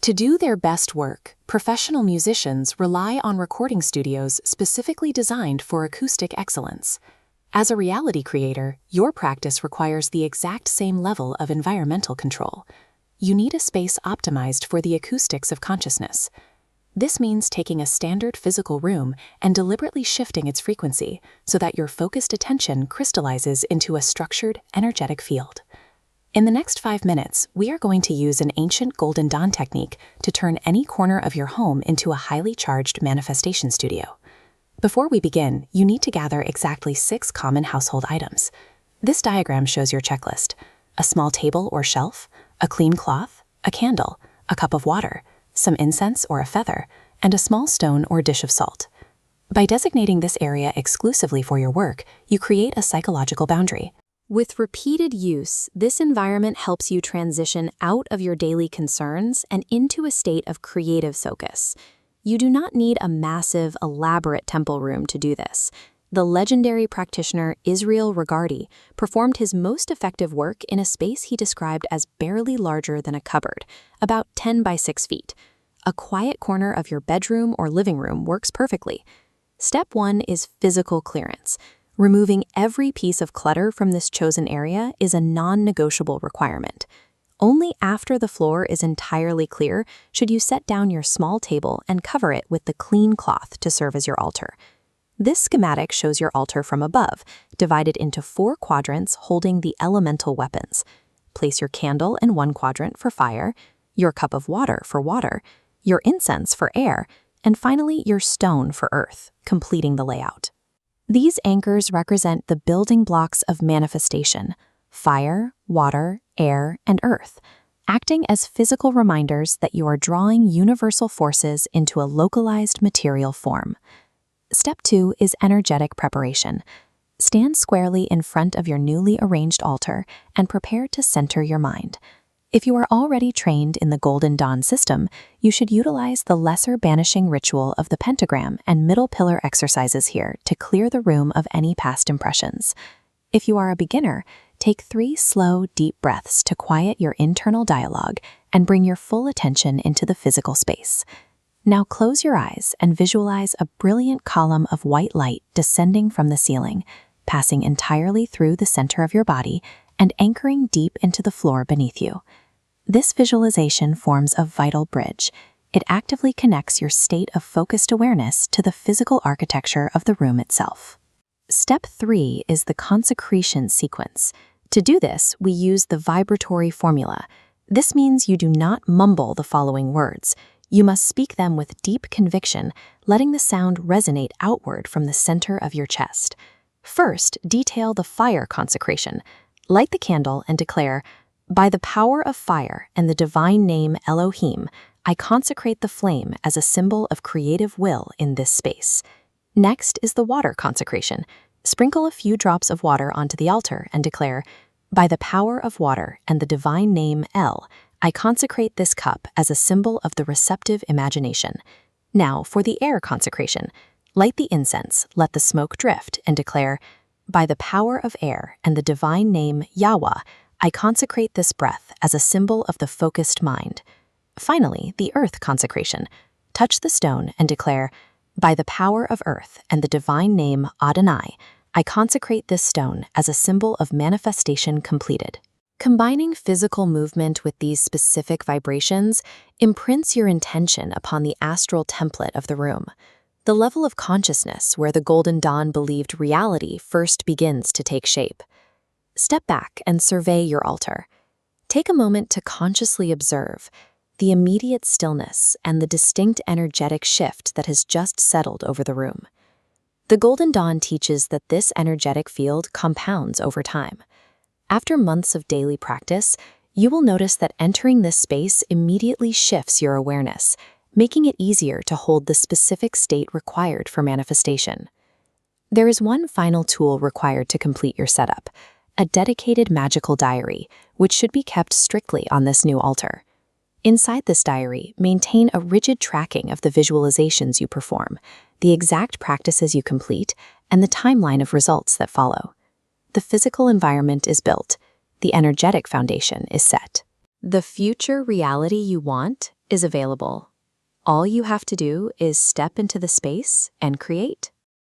To do their best work, professional musicians rely on recording studios specifically designed for acoustic excellence. As a reality creator, your practice requires the exact same level of environmental control. You need a space optimized for the acoustics of consciousness. This means taking a standard physical room and deliberately shifting its frequency so that your focused attention crystallizes into a structured, energetic field. In the next 5 minutes, we are going to use an ancient Golden Dawn technique to turn any corner of your home into a highly charged manifestation studio. Before we begin, you need to gather exactly 6 common household items. This diagram shows your checklist: a small table or shelf, a clean cloth, a candle, a cup of water, some incense or a feather, and a small stone or dish of salt. By designating this area exclusively for your work, you create a psychological boundary. With repeated use, this environment helps you transition out of your daily concerns and into a state of creative focus. You do not need a massive, elaborate temple room to do this. The legendary practitioner Israel Regardie performed his most effective work in a space he described as barely larger than a cupboard, about 10 by 6 feet. A quiet corner of your bedroom or living room works perfectly. Step 1 is physical clearance. Removing every piece of clutter from this chosen area is a non-negotiable requirement. Only after the floor is entirely clear should you set down your small table and cover it with the clean cloth to serve as your altar. This schematic shows your altar from above, divided into 4 quadrants holding the elemental weapons. Place your candle in one quadrant for fire, your cup of water for water, your incense for air, and finally your stone for earth, completing the layout. These anchors represent the building blocks of manifestation: fire, water, air, and earth, acting as physical reminders that you are drawing universal forces into a localized material form. Step 2 is energetic preparation. Stand squarely in front of your newly arranged altar and prepare to center your mind. If you are already trained in the Golden Dawn system, you should utilize the Lesser Banishing Ritual of the Pentagram and middle pillar exercises here to clear the room of any past impressions. If you are a beginner, take 3 slow, deep breaths to quiet your internal dialogue and bring your full attention into the physical space. Now close your eyes and visualize a brilliant column of white light descending from the ceiling, passing entirely through the center of your body and anchoring deep into the floor beneath you. This visualization forms a vital bridge. It actively connects your state of focused awareness to the physical architecture of the room itself. Step 3 is the consecration sequence. To do this, we use the vibratory formula. This means you do not mumble the following words. You must speak them with deep conviction, letting the sound resonate outward from the center of your chest. First, detail the fire consecration. Light the candle and declare, "By the power of fire and the divine name Elohim, I consecrate the flame as a symbol of creative will in this space." Next is the water consecration. Sprinkle a few drops of water onto the altar and declare, "By the power of water and the divine name El, I consecrate this cup as a symbol of the receptive imagination." Now for the air consecration. Light the incense, let the smoke drift, and declare, "By the power of air and the divine name Yahweh, I consecrate this breath as a symbol of the focused mind." Finally, the earth consecration. Touch the stone and declare, "By the power of earth and the divine name Adonai, I consecrate this stone as a symbol of manifestation completed." Combining physical movement with these specific vibrations imprints your intention upon the astral template of the room, the level of consciousness where the Golden Dawn believed reality first begins to take shape. Step back and survey your altar. Take a moment to consciously observe the immediate stillness and the distinct energetic shift that has just settled over the room. The Golden Dawn teaches that this energetic field compounds over time. After months of daily practice, you will notice that entering this space immediately shifts your awareness, making it easier to hold the specific state required for manifestation. There is one final tool required to complete your setup: a dedicated magical diary, which should be kept strictly on this new altar. Inside this diary, maintain a rigid tracking of the visualizations you perform, the exact practices you complete, and the timeline of results that follow. The physical environment is built. The energetic foundation is set. The future reality you want is available. All you have to do is step into the space and create.